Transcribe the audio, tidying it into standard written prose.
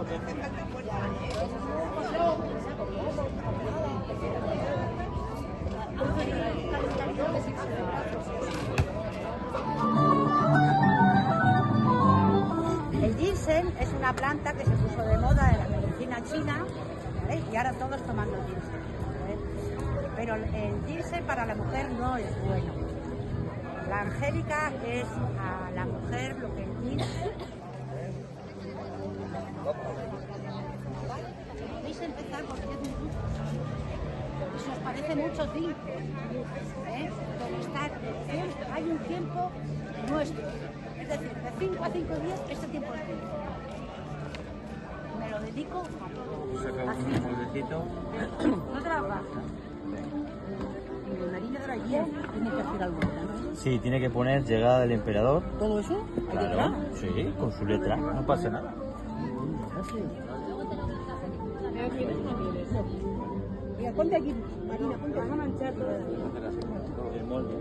El ginseng es una planta que se puso de moda en la medicina china, ¿vale? Y ahora todos tomando ginseng, ¿vale? Pero el ginseng para la mujer no es bueno. La angélica es a la mujer lo que el ginseng. Podéis empezar por 10 minutos. Y si os parece mucho, 5. Pero hay un tiempo nuestro. Es decir, de 5 a 5 días, este tiempo es mío. Me lo dedico a todo. Saca Así. un moldecito. No te la bajas. El marino de la guía tiene que hacer algo, ¿no? Sí, tiene que poner llegada del emperador. ¿Todo eso? Claro, sí, con su letra, no pasa nada. Mira, ponte aquí, Marina, ponte, van a manchar todo. El molde.